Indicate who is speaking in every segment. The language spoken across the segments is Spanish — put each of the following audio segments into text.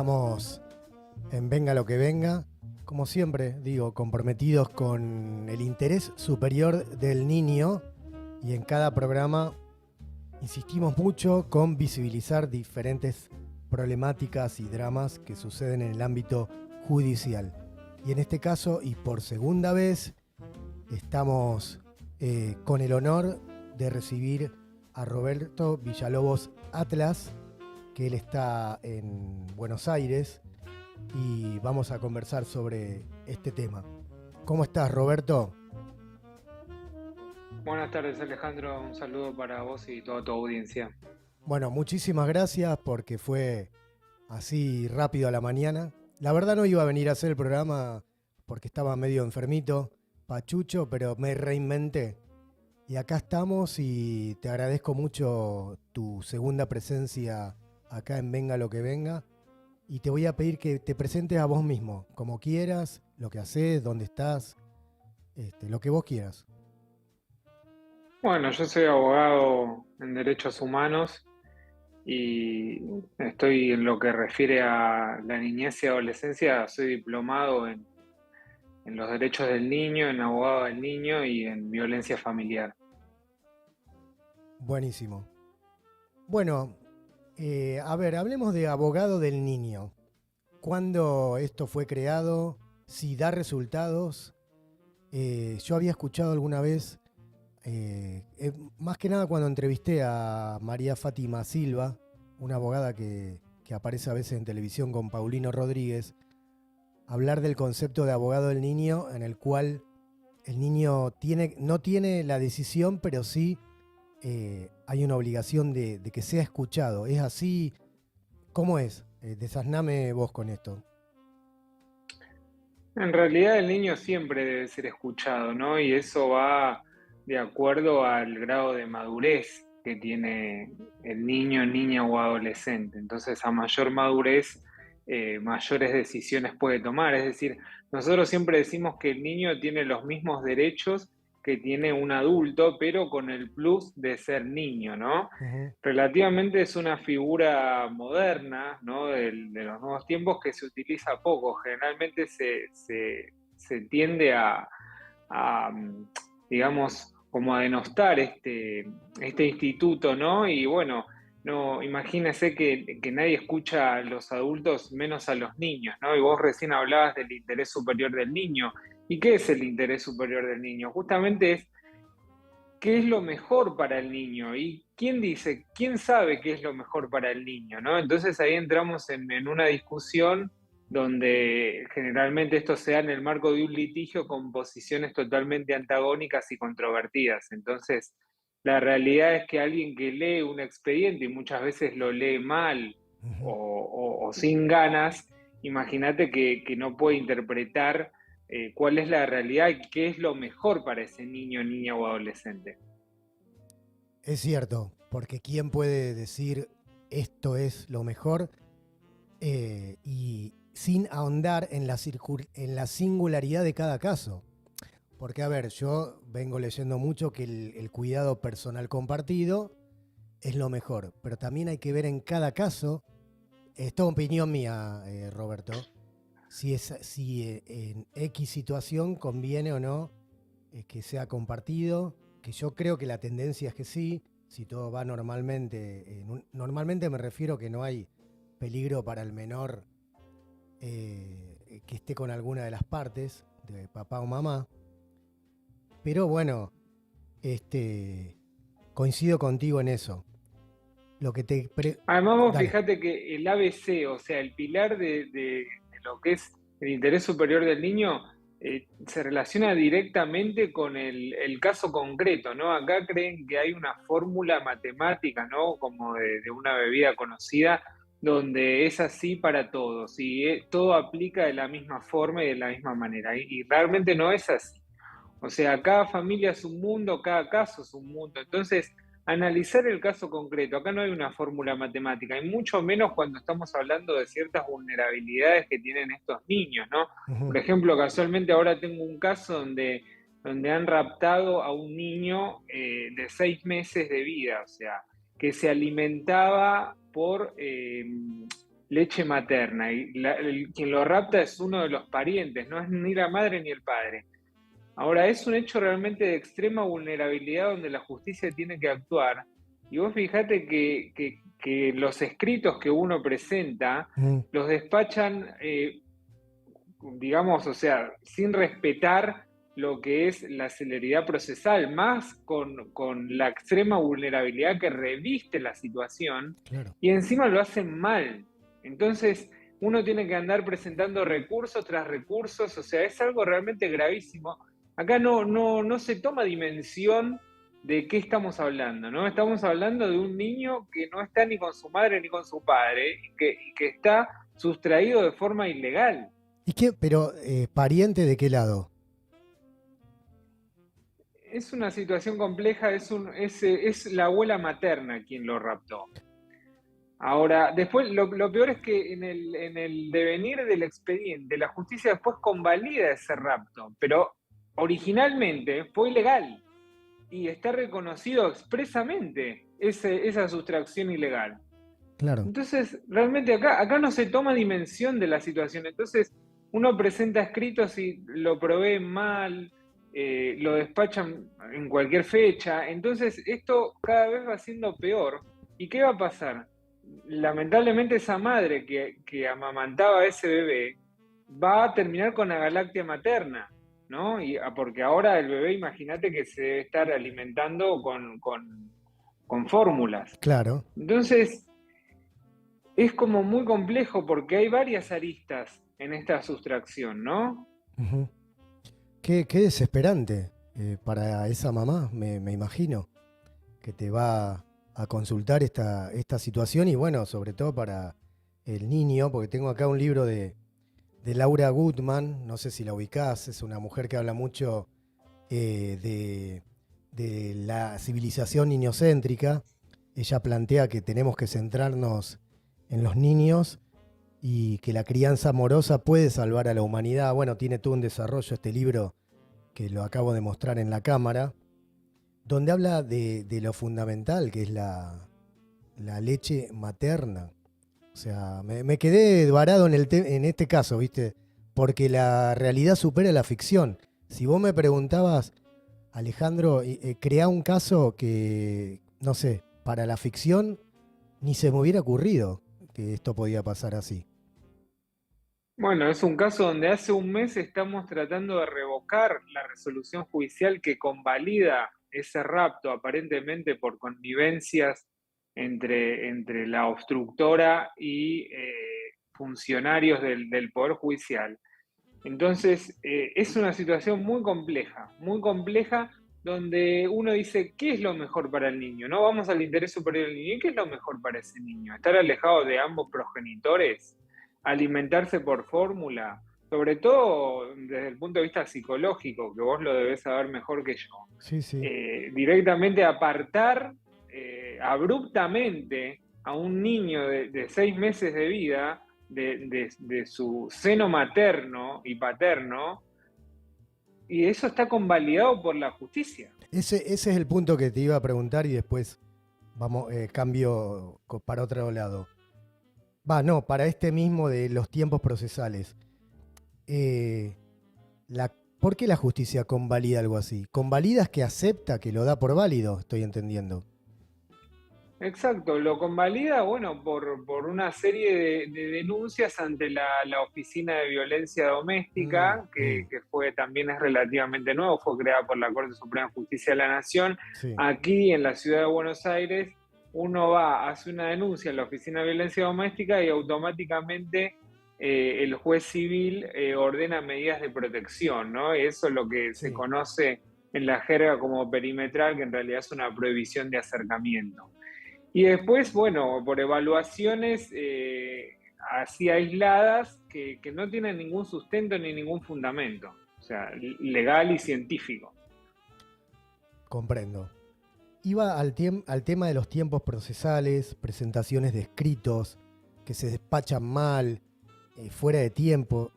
Speaker 1: Estamos en Venga lo que venga, como siempre digo, comprometidos con el interés superior del niño, y en cada programa insistimos mucho con visibilizar diferentes problemáticas y dramas que suceden en el ámbito judicial. Y en este caso, y por segunda vez, estamos con el honor de recibir a Roberto Villalobos Atlas, que él está en Buenos Aires, y vamos a conversar sobre este tema. ¿Cómo estás, Roberto?
Speaker 2: Buenas tardes, Alejandro. Un saludo para vos y toda tu audiencia.
Speaker 1: Bueno, muchísimas gracias porque fue así rápido a la mañana. La verdad no iba a venir a hacer el programa porque estaba medio enfermito, pachucho, pero me reinventé. Y acá estamos y te agradezco mucho tu segunda presencia acá en Venga lo que venga. Y te voy a pedir que te presentes a vos mismo, como quieras, lo que haces, dónde estás, lo que vos quieras.
Speaker 2: Bueno, yo soy abogado en derechos humanos y estoy en lo que refiere a la niñez y adolescencia, soy diplomado en los derechos del niño, en abogado del niño y en violencia familiar.
Speaker 1: Buenísimo. Bueno, a ver, hablemos de abogado del niño. ¿Cuándo esto fue creado? Si da resultados. Yo había escuchado alguna vez, más que nada cuando entrevisté a María Fátima Silva, una abogada que aparece a veces en televisión con Paulino Rodríguez, hablar del concepto de abogado del niño, en el cual el niño no tiene la decisión, pero sí hay una obligación de que sea escuchado. ¿Es así? ¿Cómo es? Desasname vos con esto.
Speaker 2: En realidad el niño siempre debe ser escuchado, ¿no? Y eso va de acuerdo al grado de madurez que tiene el niño, niña o adolescente. Entonces, a mayor madurez, mayores decisiones puede tomar. Es decir, nosotros siempre decimos que el niño tiene los mismos derechos que tiene un adulto, pero con el plus de ser niño, ¿no?
Speaker 1: Ujú.
Speaker 2: Relativamente es una figura moderna, ¿no? De los nuevos tiempos que se utiliza poco. Generalmente se tiende a, digamos, como a denostar este instituto, ¿no? Y bueno, no, imagínese que nadie escucha a los adultos menos a los niños, ¿no? Y vos recién hablabas del interés superior del niño. ¿Y qué es el interés superior del niño? Justamente es qué es lo mejor para el niño y quién dice, quién sabe qué es lo mejor para el niño, ¿no? Entonces ahí entramos en una discusión donde generalmente esto se da en el marco de un litigio con posiciones totalmente antagónicas y controvertidas. Entonces, la realidad es que alguien que lee un expediente y muchas veces lo lee mal
Speaker 1: Ujú.
Speaker 2: o sin ganas, imagínate que no puede interpretar cuál es la realidad y qué es lo mejor para ese niño, niña o adolescente.
Speaker 1: Es cierto, porque ¿quién puede decir esto es lo mejor? Y sin ahondar en en la singularidad de cada caso. Porque, a ver, yo vengo leyendo mucho que el cuidado personal compartido es lo mejor, pero también hay que ver en cada caso, esta es opinión mía, Roberto, si en X situación conviene o no que sea compartido, que yo creo que la tendencia es que sí, si todo va normalmente. Normalmente me refiero que no hay peligro para el menor que esté con alguna de las partes, de papá o mamá. Pero bueno, este, coincido contigo en eso. Lo que te...
Speaker 2: Además, vos
Speaker 1: Dale.
Speaker 2: fijate que el ABC, o sea, el pilar de lo que es el interés superior del niño, se relaciona directamente con el caso concreto, ¿no? Acá creen que hay una fórmula matemática, ¿no? Como de una bebida conocida, donde es así para todos y todo aplica de la misma forma y de la misma manera. Y realmente no es así. O sea, cada familia es un mundo, cada caso es un mundo. Entonces, analizar el caso concreto, acá no hay una fórmula matemática, y mucho menos cuando estamos hablando de ciertas vulnerabilidades que tienen estos niños, ¿no?
Speaker 1: Ujú.
Speaker 2: Por ejemplo, casualmente ahora tengo un caso donde han raptado a un niño de 6 meses de vida, o sea, que se alimentaba por leche materna y quien lo rapta es uno de los parientes, no es ni la madre ni el padre. Ahora, es un hecho realmente de extrema vulnerabilidad donde la justicia tiene que actuar. Y vos fijate que los escritos que uno presenta
Speaker 1: Mm,
Speaker 2: los despachan, digamos, o sea, sin respetar lo que es la celeridad procesal, más con la extrema vulnerabilidad que reviste la situación,
Speaker 1: claro.
Speaker 2: y encima lo hacen mal. Entonces, uno tiene que andar presentando recursos tras recursos, o sea, es algo realmente gravísimo. Acá no se toma dimensión de qué estamos hablando, ¿no? Estamos hablando de un niño que no está ni con su madre ni con su padre y que está sustraído de forma ilegal.
Speaker 1: ¿Y qué? Pero, ¿pariente de qué lado?
Speaker 2: Es una situación compleja, es la abuela materna quien lo raptó. Ahora, después lo peor es que en el devenir del expediente, la justicia después convalida ese rapto, pero originalmente fue ilegal y está reconocido expresamente esa sustracción ilegal.
Speaker 1: Claro.
Speaker 2: Entonces, realmente acá no se toma dimensión de la situación. Entonces, uno presenta escritos y lo proveen mal, lo despachan en cualquier fecha. Entonces, esto cada vez va siendo peor. ¿Y qué va a pasar? Lamentablemente, esa madre que amamantaba a ese bebé va a terminar con la galaxia materna, ¿no? Porque ahora el bebé, imagínate que se debe estar alimentando con fórmulas.
Speaker 1: Claro.
Speaker 2: Entonces, es como muy complejo porque hay varias aristas en esta sustracción, ¿no?
Speaker 1: Ujú. Qué desesperante para esa mamá, me imagino, que te va a consultar esta situación y bueno, sobre todo para el niño, porque tengo acá un libro de Laura Gutman, no sé si la ubicás, es una mujer que habla mucho de la civilización niñocéntrica. Ella plantea que tenemos que centrarnos en los niños y que la crianza amorosa puede salvar a la humanidad. Bueno, tiene todo un desarrollo este libro que lo acabo de mostrar en la cámara, donde habla de lo fundamental que es la leche materna. O sea, me quedé varado en este caso, ¿viste? Porque la realidad supera la ficción. Si vos me preguntabas, Alejandro, crea un caso que, no sé, para la ficción ni se me hubiera ocurrido que esto podía pasar así.
Speaker 2: Bueno, es un caso donde hace un mes estamos tratando de revocar la resolución judicial que convalida ese rapto, aparentemente por connivencias entre la obstructora y funcionarios del Poder Judicial. Entonces, es una situación muy compleja, donde uno dice, ¿qué es lo mejor para el niño? No vamos al interés superior del niño. ¿Y qué es lo mejor para ese niño? ¿Estar alejado de ambos progenitores? ¿Alimentarse por fórmula? Sobre todo desde el punto de vista psicológico, que vos lo debés saber mejor que yo.
Speaker 1: Sí, sí.
Speaker 2: Directamente apartar abruptamente a un niño de 6 meses de vida de su seno materno y paterno, y eso está convalidado por la justicia.
Speaker 1: Ese es el punto que te iba a preguntar y después vamos, cambio para otro lado. Va, no, para este mismo de los tiempos procesales. Eh, ¿Por qué la justicia convalida algo así? Convalida es que acepta que lo da por válido, estoy entendiendo.
Speaker 2: Exacto, lo convalida, bueno, por una serie de denuncias ante la Oficina de Violencia
Speaker 1: Mm,
Speaker 2: Doméstica,
Speaker 1: mm,
Speaker 2: que también es relativamente nuevo, fue creada por la Corte Suprema de Justicia de la Nación.
Speaker 1: sí,
Speaker 2: Aquí en la ciudad de Buenos Aires, uno va, hace una denuncia en la Oficina de Violencia Doméstica y automáticamente el juez civil ordena medidas de protección, ¿no? Eso es lo que se
Speaker 1: sí.
Speaker 2: conoce en la jerga como perimetral, que en realidad es una prohibición de acercamiento. Y después, bueno, por evaluaciones así aisladas que no tienen ningún sustento ni ningún fundamento, o sea, legal y científico.
Speaker 1: Comprendo. Iba al tema de los tiempos procesales, presentaciones de escritos que se despachan mal, fuera de tiempo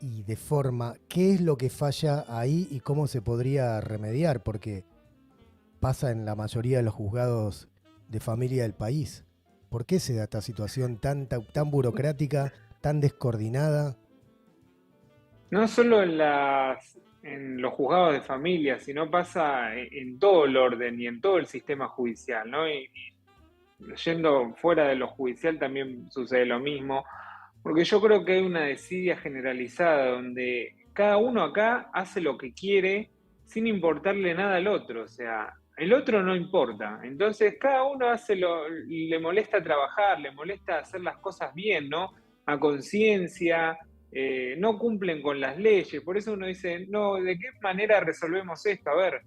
Speaker 1: y de forma. ¿Qué es lo que falla ahí y cómo se podría remediar? Porque pasa en la mayoría de los juzgados de familia del país. ¿Por qué se da esta situación tan burocrática, tan descoordinada?
Speaker 2: No solo en los juzgados de familia, sino pasa en todo el orden y en todo el sistema judicial, ¿no? Y yendo fuera de lo judicial también sucede lo mismo, porque yo creo que hay una desidia generalizada donde cada uno acá hace lo que quiere sin importarle nada al otro, o sea, el otro no importa. Entonces cada uno le molesta trabajar, le molesta hacer las cosas bien, ¿no? A conciencia, no cumplen con las leyes, por eso uno dice, no, ¿de qué manera resolvemos esto? A ver,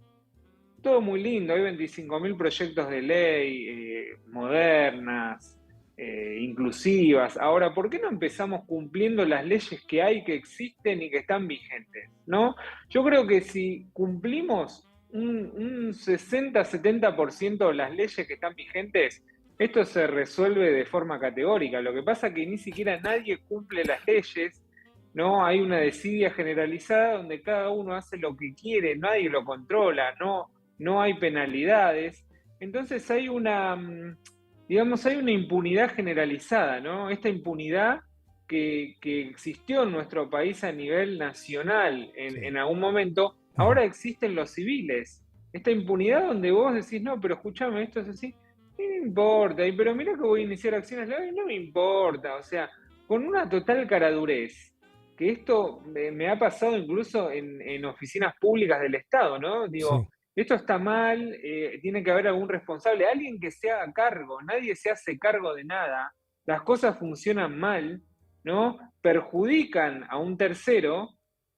Speaker 2: todo muy lindo, hay 25.000 proyectos de ley modernas, inclusivas. Ahora, ¿por qué no empezamos cumpliendo las leyes que hay, que existen y que están vigentes? ¿No? Yo creo que si cumplimos un 60-70% de las leyes que están vigentes, esto se resuelve de forma categórica. Lo que pasa es que ni siquiera nadie cumple las leyes, ¿no? Hay una desidia generalizada donde cada uno hace lo que quiere, nadie lo controla, no hay penalidades. Entonces digamos, hay una impunidad generalizada, ¿no? Esta impunidad que existió en nuestro país a nivel nacional
Speaker 1: Sí.
Speaker 2: en algún momento, ahora existen los civiles. Esta impunidad donde vos decís, no, pero escúchame, esto es así, no me importa, pero mira que voy a iniciar acciones legales, no me importa, o sea, con una total caradurez, que esto me ha pasado incluso en oficinas públicas del Estado, ¿no?
Speaker 1: Sí.
Speaker 2: Digo, esto está mal, tiene que haber algún responsable, alguien que se haga cargo, nadie se hace cargo de nada, las cosas funcionan mal, ¿no? Perjudican a un tercero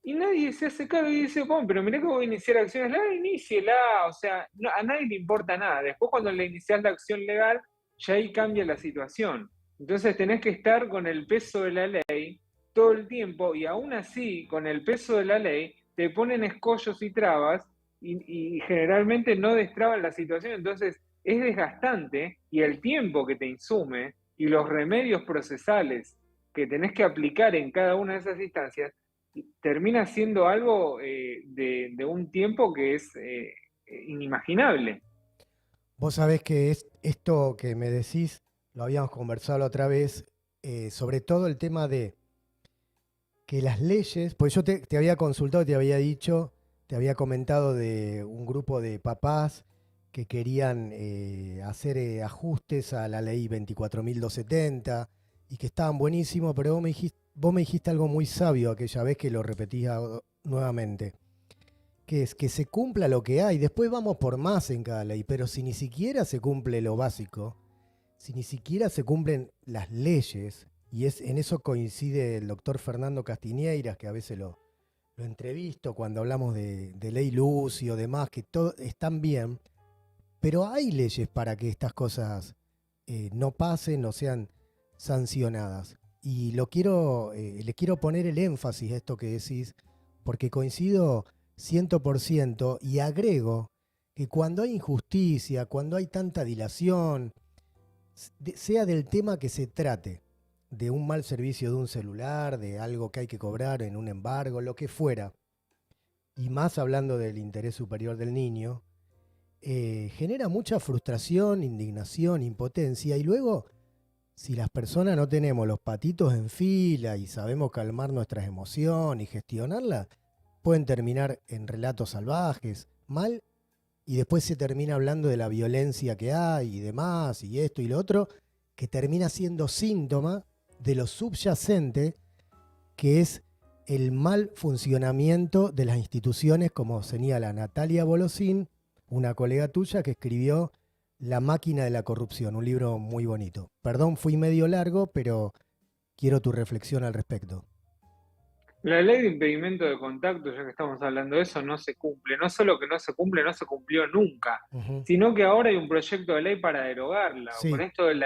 Speaker 2: y nadie se hace cargo y dice, bueno, pero mirá que voy a iniciar acciones legales, iníciela, o sea, a nadie le importa nada. Después cuando le iniciás la acción legal, ya ahí cambia la situación. Entonces tenés que estar con el peso de la ley todo el tiempo y aún así, con el peso de la ley, te ponen escollos y trabas y generalmente no destraban la situación, entonces es desgastante y el tiempo que te insume y los remedios procesales que tenés que aplicar en cada una de esas instancias termina siendo algo de un tiempo que es inimaginable.
Speaker 1: Vos sabés que esto que me decís, lo habíamos conversado la otra vez, sobre todo el tema de que las leyes, pues yo te había consultado, te había dicho, te había comentado de un grupo de papás que querían hacer ajustes a la ley 24.270 y que estaban buenísimos, pero vos me dijiste algo muy sabio aquella vez que lo repetís nuevamente, que es que se cumpla lo que hay, después vamos por más en cada ley, pero si ni siquiera se cumple lo básico, si ni siquiera se cumplen las leyes, y en eso coincide el doctor Fernando Castiñeiras, que a veces lo entrevisto cuando hablamos de ley Lucio, demás, que todo están bien, pero hay leyes para que estas cosas no pasen o sean sancionadas. Y le quiero poner el énfasis a esto que decís, porque coincido 100% y agrego que cuando hay injusticia, cuando hay tanta dilación, sea del tema que se trate, de un mal servicio de un celular, de algo que hay que cobrar en un embargo, lo que fuera, y más hablando del interés superior del niño, genera mucha frustración, indignación, impotencia, y luego, si las personas no tenemos los patitos en fila y sabemos calmar nuestras emociones y gestionarlas, pueden terminar en relatos salvajes, mal, y después se termina hablando de la violencia que hay y demás, y esto y lo otro, que termina siendo síntoma de lo subyacente, que es el mal funcionamiento de las instituciones, como señala Natalia Bolosín, una colega tuya que escribió La máquina de la corrupción, un libro muy bonito. Perdón, fui medio largo, pero quiero tu reflexión al respecto.
Speaker 2: La ley de impedimento de contacto, ya que estamos hablando de eso, no se cumple. No solo que no se cumple, no se cumplió nunca,
Speaker 1: Ujú.
Speaker 2: sino que ahora hay un proyecto de ley para derogarla. Con
Speaker 1: Sí,
Speaker 2: esto de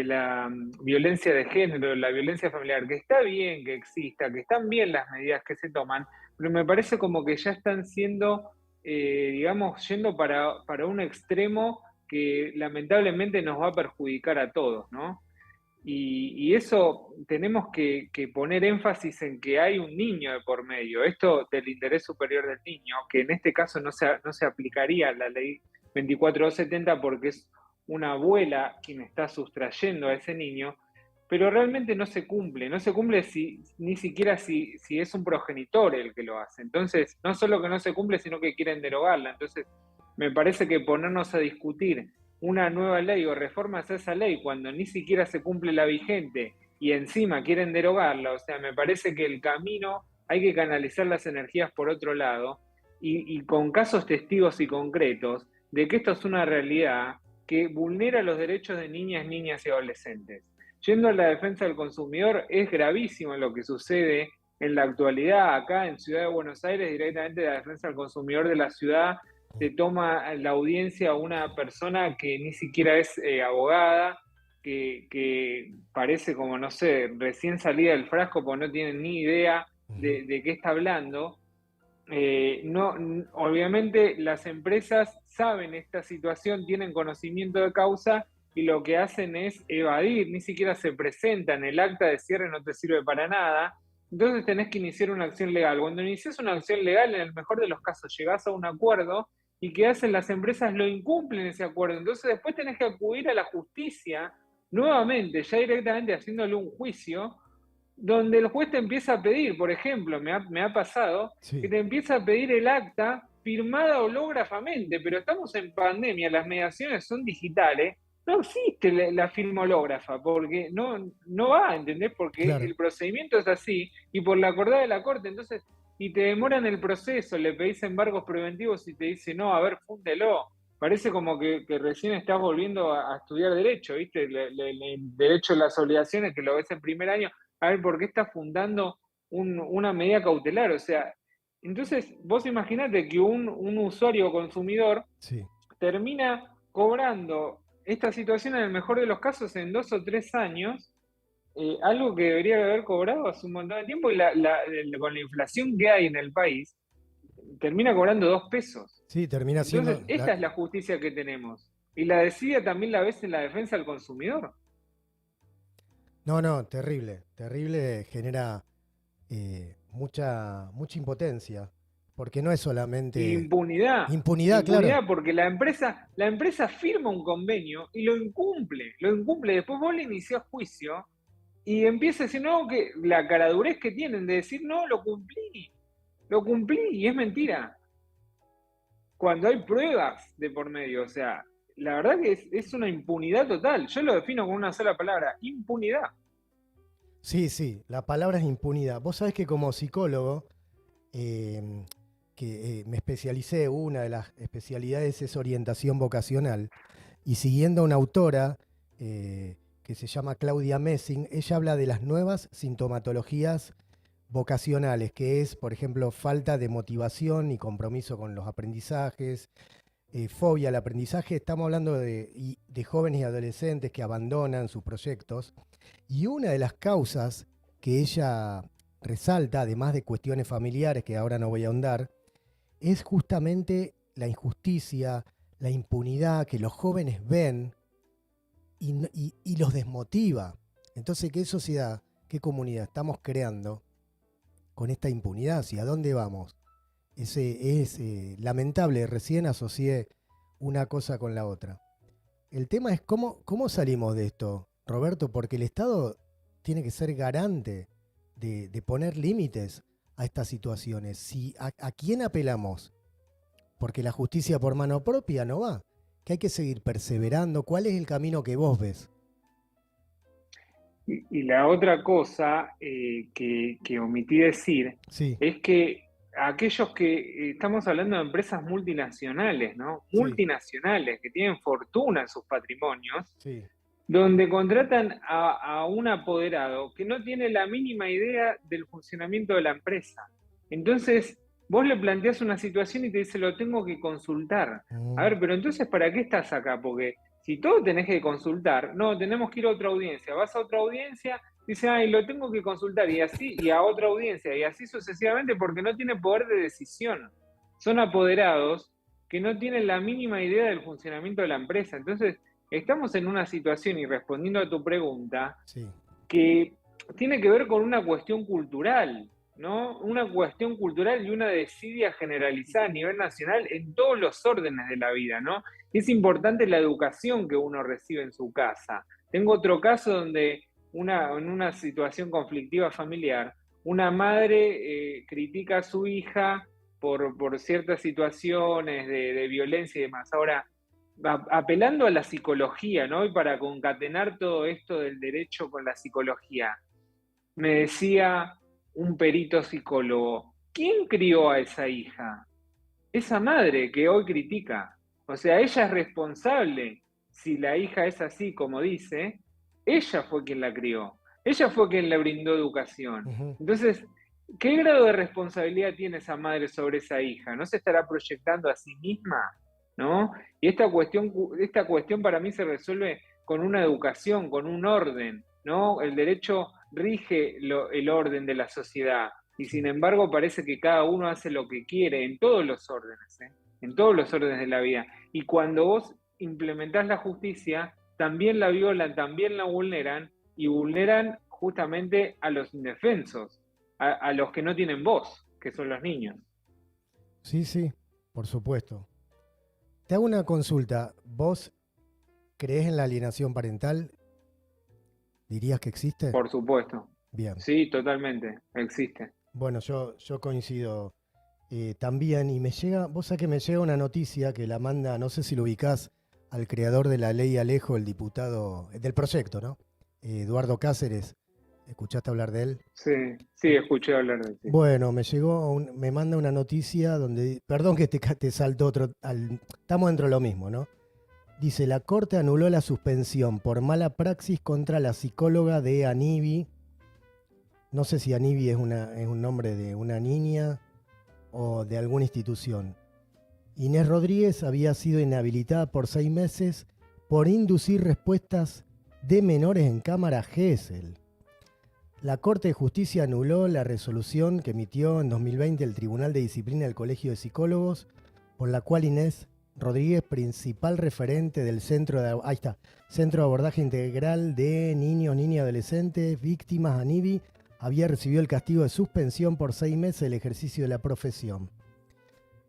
Speaker 2: la violencia de género, la violencia familiar, que está bien que exista, que están bien las medidas que se toman, pero me parece como que ya están siendo, digamos, yendo para un extremo que lamentablemente nos va a perjudicar a todos, ¿no? Y eso tenemos que poner énfasis en que hay un niño de por medio, esto del interés superior del niño, que en este caso no se aplicaría a la ley 24270 porque es una abuela quien está sustrayendo a ese niño, pero realmente no se cumple ni siquiera si es un progenitor el que lo hace. Entonces, no solo que no se cumple, sino que quieren derogarla. Entonces, me parece que ponernos a discutir una nueva ley o reformas a esa ley cuando ni siquiera se cumple la vigente y encima quieren derogarla, o sea, me parece que el camino hay que canalizar las energías por otro lado y con casos testigos y concretos de que esto es una realidad que vulnera los derechos de niñas, niñas y adolescentes. Yendo a la defensa del consumidor, es gravísimo lo que sucede en la actualidad acá en Ciudad de Buenos Aires, directamente la defensa del consumidor de la ciudad se toma la audiencia a una persona que ni siquiera es abogada, que parece como, no sé, recién salida del frasco porque no tiene ni idea de qué está hablando. No, obviamente las empresas saben esta situación, tienen conocimiento de causa y lo que hacen es evadir, ni siquiera se presentan, el acta de cierre no te sirve para nada, entonces tenés que iniciar una acción legal. Cuando inicias una acción legal, en el mejor de los casos, llegás a un acuerdo y ¿qué hacen las empresas? Lo incumplen ese acuerdo, entonces después tenés que acudir a la justicia nuevamente, ya directamente haciéndole un juicio donde el juez te empieza a pedir, por ejemplo, me ha pasado, que
Speaker 1: Sí,
Speaker 2: te empieza a pedir el acta firmada hológrafamente, pero estamos en pandemia, las mediaciones son digitales, no existe la firma hológrafa, porque no va, ¿entendés? Porque
Speaker 1: claro.
Speaker 2: el procedimiento es así, y por la acordada de la Corte, entonces, y te demoran el proceso, le pedís embargos preventivos y te dice, no, a ver, fúndelo. Parece como que recién estás volviendo a estudiar Derecho, ¿viste? El Derecho de las obligaciones, que lo ves en primer año, a ver, ¿por qué está fundando una medida cautelar? O sea, entonces vos imaginate que un usuario o consumidor
Speaker 1: Sí.
Speaker 2: termina cobrando esta situación en el mejor de los casos en 2 o 3 años, algo que debería haber cobrado hace un montón de tiempo y con la inflación que hay en el país, termina cobrando 2 pesos.
Speaker 1: Sí, termina
Speaker 2: Entonces,
Speaker 1: siendo
Speaker 2: esta es la justicia que tenemos. Y la decía también la vez en la defensa del consumidor.
Speaker 1: No, no, terrible. Terrible, genera mucha impotencia. Porque no es solamente
Speaker 2: Impunidad,
Speaker 1: impunidad, claro.
Speaker 2: impunidad porque la empresa firma un convenio y lo incumple, después vos le iniciás juicio y empieza a decir, no, que la caradurez que tienen de decir, no, lo cumplí y es mentira, cuando hay pruebas de por medio, o sea, la verdad que es una impunidad total, yo lo defino con una sola palabra, impunidad.
Speaker 1: Sí, sí, la palabra es impunidad. Vos sabés que como psicólogo, eh, que me especialicé, una de las especialidades es orientación vocacional, y siguiendo a una autora que se llama Claudia Messing, ella habla de las nuevas sintomatologías vocacionales, que es, por ejemplo, falta de motivación y compromiso con los aprendizajes, fobia al aprendizaje. Estamos hablando de jóvenes y adolescentes que abandonan sus proyectos. Y una de las causas que ella resalta, además de cuestiones familiares que ahora no voy a ahondar, es justamente la injusticia, la impunidad que los jóvenes ven y los desmotiva. Entonces, ¿qué sociedad, qué comunidad estamos creando con esta impunidad? ¿Hacia dónde vamos? Es lamentable, recién asocié una cosa con la otra. El tema es cómo salimos de esto, Roberto, porque el Estado tiene que ser garante de poner límites a estas situaciones. ¿A quién apelamos? Porque la justicia por mano propia no va, que hay que seguir perseverando. ¿Cuál es el camino que vos ves?
Speaker 2: Y la otra cosa que omití decir
Speaker 1: Sí,
Speaker 2: es que aquellos que estamos hablando de empresas multinacionales, ¿no?
Speaker 1: sí,
Speaker 2: Multinacionales que tienen fortuna en sus patrimonios,
Speaker 1: sí.
Speaker 2: donde contratan a un apoderado que no tiene la mínima idea del funcionamiento de la empresa. Entonces, vos le planteás una situación y te dice, lo tengo que consultar. A
Speaker 1: Mm,
Speaker 2: ver, pero entonces, ¿para qué estás acá? Porque si todo tenés que consultar, no, tenemos que ir a otra audiencia. Vas a otra audiencia, dice, ay, lo tengo que consultar, y así, y a otra audiencia, y así sucesivamente, porque no tiene poder de decisión. Son apoderados que no tienen la mínima idea del funcionamiento de la empresa. Entonces, estamos en una situación, y respondiendo a tu pregunta,
Speaker 1: sí,
Speaker 2: que tiene que ver con una cuestión cultural. ¿no? Una cuestión cultural y una desidia generalizada a nivel nacional en todos los órdenes de la vida, ¿no? Y es importante la educación que uno recibe en su casa. Tengo otro caso donde en una situación conflictiva familiar, una madre critica a su hija por ciertas situaciones de violencia y demás. Ahora, apelando a la psicología, ¿no? Y para concatenar todo esto del derecho con la psicología, me decía un perito psicólogo, ¿quién crió a esa hija? Esa madre que hoy critica. O sea, ella es responsable. Si la hija es así como dice, ella fue quien la crió. Ella fue quien le brindó educación.
Speaker 1: Ujú.
Speaker 2: Entonces, ¿qué grado de responsabilidad tiene esa madre sobre esa hija? ¿No se estará proyectando a sí misma? ¿No? Y esta cuestión para mí se resuelve con una educación, con un orden, ¿no? El derecho rige el orden de la sociedad y sin
Speaker 1: Sí.
Speaker 2: embargo parece que cada uno hace lo que quiere en todos los órdenes, ¿eh? En todos los órdenes de la vida. Y cuando vos implementás la justicia, también la violan, también la vulneran y vulneran justamente a los indefensos, a los que no tienen voz, que son los niños.
Speaker 1: Sí, sí, por supuesto. Te hago una consulta. ¿Vos creés en la alienación parental? ¿Dirías que existe?
Speaker 2: Por supuesto.
Speaker 1: Bien.
Speaker 2: Sí, totalmente, existe.
Speaker 1: Bueno, yo coincido también y me llega, vos sabés que me llega una noticia que la manda, no sé si lo ubicás, al creador de la ley Alejo, el diputado del proyecto, ¿no? Eduardo Cáceres. ¿Escuchaste hablar de él?
Speaker 2: Sí, sí, escuché hablar de sí.
Speaker 1: Bueno, me manda una noticia donde, perdón que te salto otro, estamos dentro de lo mismo, ¿no? Dice, la Corte anuló la suspensión por mala praxis contra la psicóloga de Anivi. No sé si Anivi es un nombre de una niña o de alguna institución. Inés Rodríguez había sido inhabilitada por 6 meses por inducir respuestas de menores en cámara GESEL. La Corte de Justicia anuló la resolución que emitió en 2020 el Tribunal de Disciplina del Colegio de Psicólogos, por la cual Inés Rodríguez, principal referente del Centro de Abordaje Integral de Niños, Niñas y Adolescentes, Víctimas ANIVI, había recibido el castigo de suspensión por 6 meses del ejercicio de la profesión.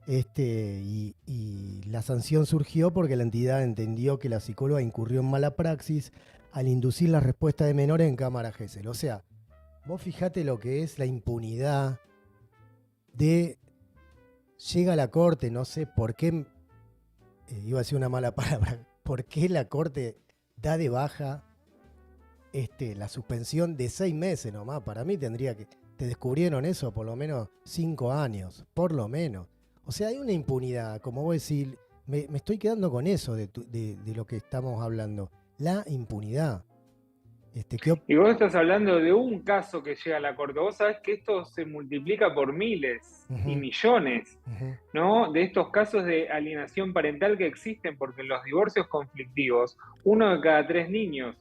Speaker 1: Y la sanción surgió porque la entidad entendió que la psicóloga incurrió en mala praxis al inducir la respuesta de menores en cámara GESEL. O sea, vos fijate lo que es la impunidad de... Llega a la corte, no sé por qué, iba a decir una mala palabra, por qué la corte da de baja la suspensión de 6 meses nomás. Para mí tendría que... Te descubrieron eso por lo menos 5 años, por lo menos. O sea, hay una impunidad, como vos decís, me estoy quedando con eso de lo que estamos hablando. La impunidad.
Speaker 2: Y vos estás hablando de un caso que llega a la Corte. Vos sabés que esto se multiplica por miles y
Speaker 1: Ujú,
Speaker 2: millones,
Speaker 1: ujú,
Speaker 2: ¿no? De estos casos de alienación parental que existen, porque en los divorcios conflictivos, 1 de cada 3 niños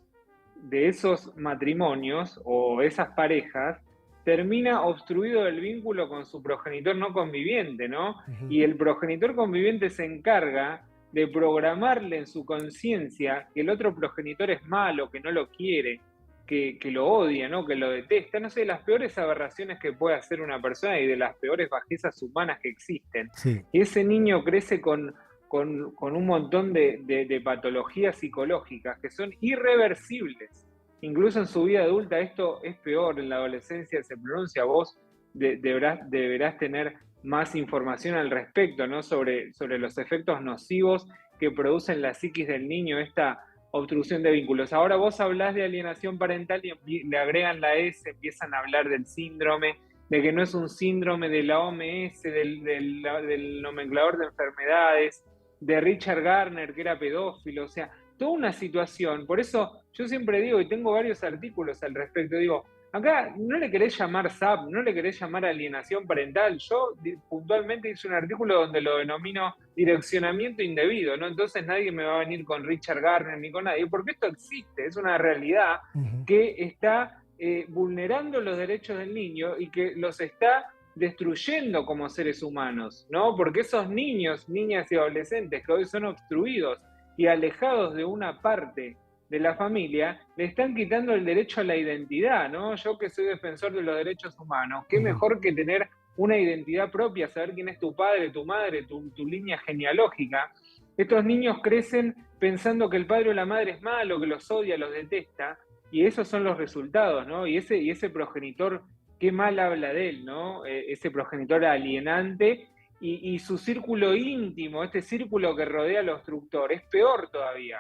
Speaker 2: de esos matrimonios o esas parejas termina obstruido el vínculo con su progenitor no conviviente, ¿no?
Speaker 1: ujú.
Speaker 2: Y el progenitor conviviente se encarga de programarle en su conciencia que el otro progenitor es malo, que no lo quiere, que lo odia, ¿no? Que lo detesta, no sé, de las peores aberraciones que puede hacer una persona y de las peores bajezas humanas que existen.
Speaker 1: Sí,
Speaker 2: Y ese niño crece con un montón de patologías psicológicas que son irreversibles. Incluso en su vida adulta esto es peor, en la adolescencia se pronuncia, vos deberás tener más información al respecto, ¿no? Sobre los efectos nocivos que producen la psiquis del niño esta obstrucción de vínculos. Ahora vos hablás de alienación parental y le agregan la S, empiezan a hablar del síndrome, de que no es un síndrome de la OMS, del nomenclador de enfermedades, de Richard Garner, que era pedófilo, o sea, toda una situación. Por eso yo siempre digo, y tengo varios artículos al respecto, digo, acá no le querés llamar SAP, no le querés llamar alienación parental. Yo puntualmente hice un artículo donde lo denomino direccionamiento indebido, ¿no? Entonces nadie me va a venir con Richard Garner ni con nadie, porque esto existe, es una realidad
Speaker 1: ujú,
Speaker 2: que está vulnerando los derechos del niño y que los está destruyendo como seres humanos, ¿no? Porque esos niños, niñas y adolescentes que hoy son obstruidos y alejados de una parte de la familia, le están quitando el derecho a la identidad, ¿no? Yo que soy defensor de los derechos humanos, qué
Speaker 1: Ujú.
Speaker 2: mejor que tener una identidad propia, saber quién es tu padre, tu madre, tu línea genealógica. Estos niños crecen pensando que el padre o la madre es malo, que los odia, los detesta, y esos son los resultados, ¿no? Y ese progenitor, qué mal habla de él, ¿no? Ese progenitor alienante y su círculo íntimo, este círculo que rodea al obstructor, es peor todavía,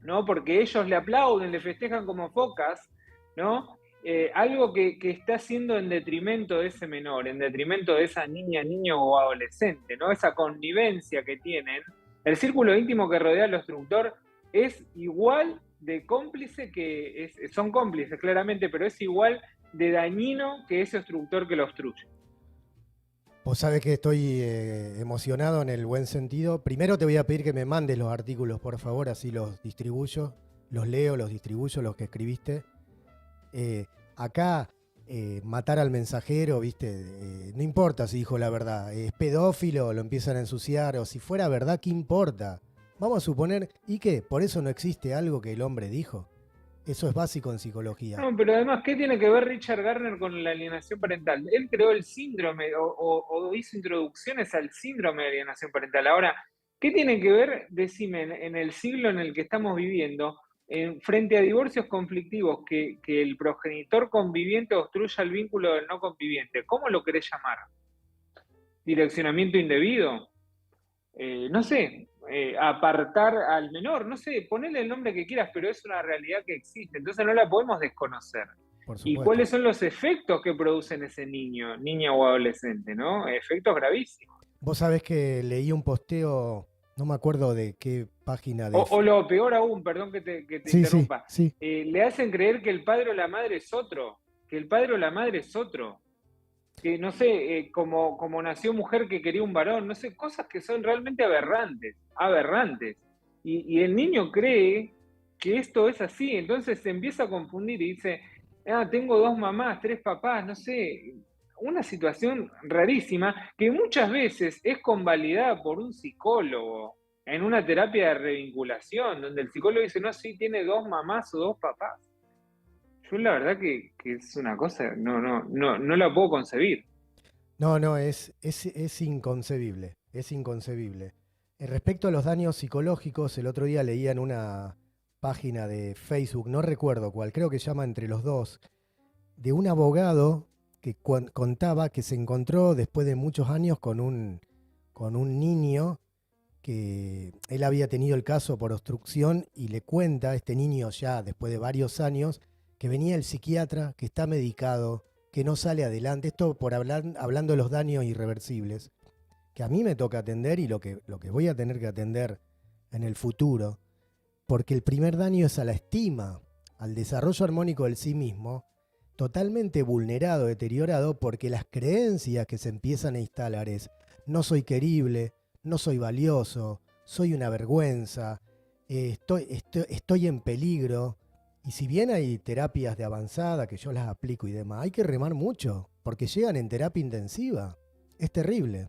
Speaker 2: ¿no? Porque ellos le aplauden, le festejan como focas, ¿no? Algo que está haciendo en detrimento de ese menor, en detrimento de esa niña, niño o adolescente, ¿no? Esa connivencia que tienen. El círculo íntimo que rodea al obstructor es igual de cómplice son cómplices claramente, pero es igual de dañino que ese obstructor que lo obstruye.
Speaker 1: Vos sabés que estoy emocionado en el buen sentido. Primero te voy a pedir que me mandes los artículos, por favor, así los distribuyo, los leo, los distribuyo, los que escribiste. Eh, Acá, matar al mensajero, ¿viste? No importa si dijo la verdad, es pedófilo, lo empiezan a ensuciar, o si fuera verdad, ¿qué importa? Vamos a suponer, ¿y qué? ¿Por eso no existe algo que el hombre dijo? Eso es básico en psicología.
Speaker 2: No, pero además, ¿qué tiene que ver Richard Garner con la alienación parental? Él creó el síndrome o hizo introducciones al síndrome de alienación parental. Ahora, ¿qué tiene que ver, decime, en el siglo en el que estamos viviendo, frente a divorcios conflictivos, que el progenitor conviviente obstruya el vínculo del no conviviente? ¿Cómo lo querés llamar? ¿Direccionamiento indebido? No sé, apartar al menor, no sé, ponele el nombre que quieras, pero es una realidad que existe, entonces no la podemos desconocer.
Speaker 1: Por
Speaker 2: ¿Y
Speaker 1: supuesto.
Speaker 2: cuáles son los efectos que produce en ese niño, niña o adolescente, ¿no? Efectos gravísimos.
Speaker 1: Vos sabés que leí un posteo, no me acuerdo de qué página
Speaker 2: O lo peor aún, perdón que te
Speaker 1: Sí, sí,
Speaker 2: interrumpa,
Speaker 1: sí.
Speaker 2: le hacen creer que el padre o la madre es otro, que el padre o la madre es otro, que no sé, como nació mujer que quería un varón, no sé, cosas que son realmente aberrantes, aberrantes. Y el niño cree que esto es así, entonces se empieza a confundir y dice, tengo dos mamás, tres papás, no sé, una situación rarísima que muchas veces es convalidada por un psicólogo en una terapia de revinculación, donde el psicólogo dice, no, sí, tiene dos mamás o dos papás. Yo la verdad que es una cosa, no la puedo concebir.
Speaker 1: No, no, es inconcebible, es inconcebible. Respecto a los daños psicológicos, el otro día leía en una página de Facebook, no recuerdo cuál, creo que llama Entre los Dos, de un abogado que contaba que se encontró después de muchos años con un niño que él había tenido el caso por obstrucción y le cuenta a este niño ya después de varios años que venía el psiquiatra, que está medicado, que no sale adelante. Esto por hablando de los daños irreversibles, que a mí me toca atender y lo que voy a tener que atender en el futuro, porque el primer daño es a la estima, al desarrollo armónico del sí mismo, totalmente vulnerado, deteriorado, porque las creencias que se empiezan a instalar es, no soy querible, no soy valioso, soy una vergüenza, estoy en peligro. Y si bien hay terapias de avanzada que yo las aplico y demás, hay que remar mucho, porque llegan en terapia intensiva. Es terrible.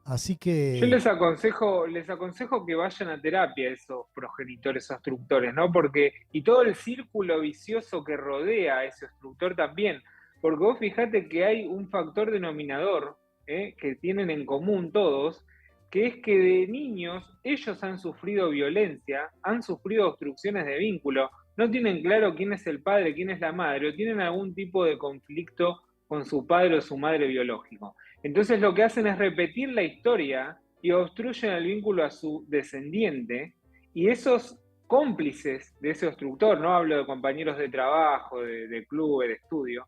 Speaker 1: Así
Speaker 2: Yo
Speaker 1: que
Speaker 2: les aconsejo que vayan a terapia esos progenitores o instructores, ¿no? Porque, y todo el círculo vicioso que rodea a ese instructor también, porque vos fijate que hay un factor denominador, que tienen en común todos, que es que de niños ellos han sufrido violencia, han sufrido obstrucciones de vínculo, no tienen claro quién es el padre, quién es la madre, o tienen algún tipo de conflicto con su padre o su madre biológico. Entonces lo que hacen es repetir la historia y obstruyen el vínculo a su descendiente, y esos cómplices de ese obstructor, no hablo de compañeros de trabajo, de club, de estudio,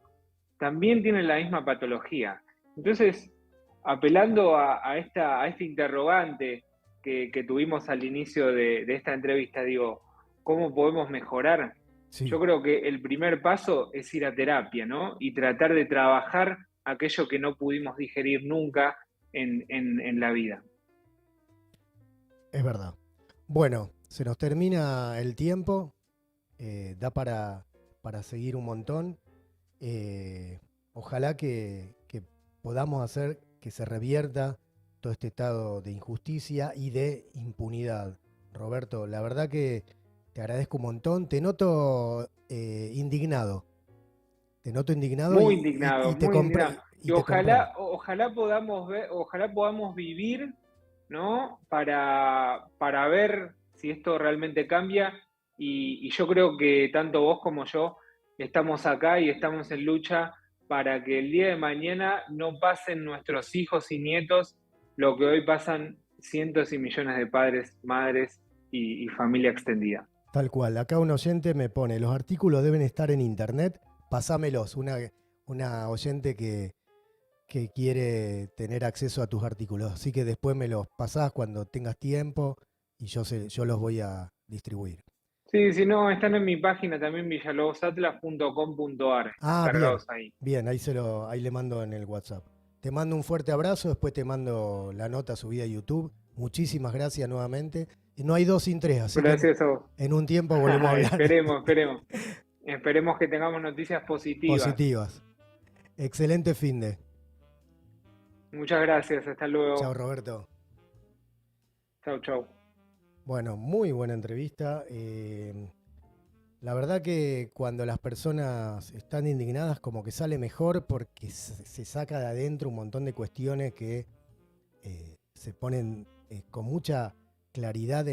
Speaker 2: también tienen la misma patología. Entonces, apelando a este interrogante que tuvimos al inicio de esta entrevista, digo, ¿cómo podemos mejorar?
Speaker 1: sí,
Speaker 2: Yo creo que el primer paso es ir a terapia, ¿no? Y tratar de trabajar aquello que no pudimos digerir nunca en la vida.
Speaker 1: es verdad. Bueno, se nos termina el tiempo, da para seguir un montón. Ojalá que podamos hacer que se revierta todo este estado de injusticia y de impunidad. Roberto, la verdad que Te agradezco un montón. Te noto indignado. Te noto indignado
Speaker 2: Muy
Speaker 1: y,
Speaker 2: indignado,
Speaker 1: y te
Speaker 2: muy indignado.
Speaker 1: y
Speaker 2: Y
Speaker 1: te comprendo.
Speaker 2: ojalá podamos ver, ojalá podamos vivir, ¿no? Para ver si esto realmente cambia. Y yo creo que tanto vos como yo estamos acá y estamos en lucha para que el día de mañana no pasen nuestros hijos y nietos lo que hoy pasan cientos y millones de padres, madres y familia extendida.
Speaker 1: Tal cual. Acá un oyente me pone, los artículos deben estar en internet, pasámelos. Una oyente que quiere tener acceso a tus artículos. Así que después me los pasás cuando tengas tiempo y yo los voy a distribuir.
Speaker 2: Sí, si no, están en mi página también villalobosatlas.com.ar, están
Speaker 1: Ah, bien,
Speaker 2: cargados ahí.
Speaker 1: bien, ahí le mando en el WhatsApp. Te mando un fuerte abrazo, después te mando la nota subida a YouTube. Muchísimas gracias nuevamente. Y no hay dos sin tres, así que
Speaker 2: Gracias a vos.
Speaker 1: en un tiempo volvemos a hablar.
Speaker 2: Esperemos. Esperemos que tengamos noticias positivas.
Speaker 1: Positivas. Excelente fin de.
Speaker 2: Muchas gracias, hasta
Speaker 1: Chao,
Speaker 2: luego.
Speaker 1: Roberto.
Speaker 2: Chau, chau.
Speaker 1: Bueno, muy buena entrevista. La verdad que cuando las personas están indignadas como que sale mejor porque se saca de adentro un montón de cuestiones que se ponen con mucha claridad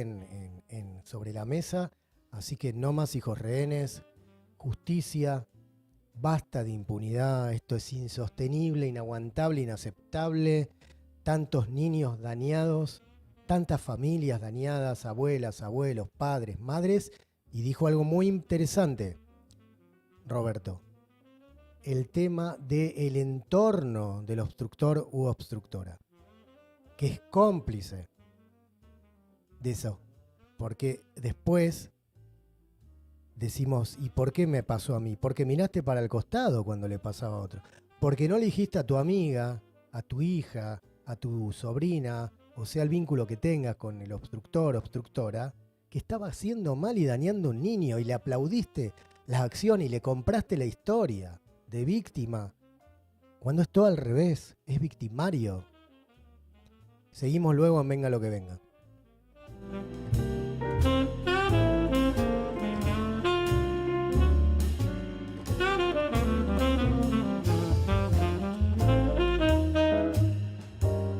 Speaker 1: sobre la mesa. Así que no más hijos rehenes, justicia, basta de impunidad, esto es insostenible, inaguantable, inaceptable. Tantos niños dañados, tantas familias dañadas, abuelas, abuelos, padres, madres. Y dijo algo muy interesante, Roberto, el tema del entorno del obstructor u obstructora, que es cómplice de eso, porque después decimos, ¿y por qué me pasó a mí? Porque miraste para el costado cuando le pasaba a otro, porque no le dijiste a tu amiga, a tu hija, a tu sobrina, o sea, el vínculo que tengas con el obstructor, obstructora, que estaba haciendo mal y dañando a un niño y le aplaudiste la acción y le compraste la historia de víctima, cuando es todo al revés, es victimario. Seguimos luego en Venga lo que venga.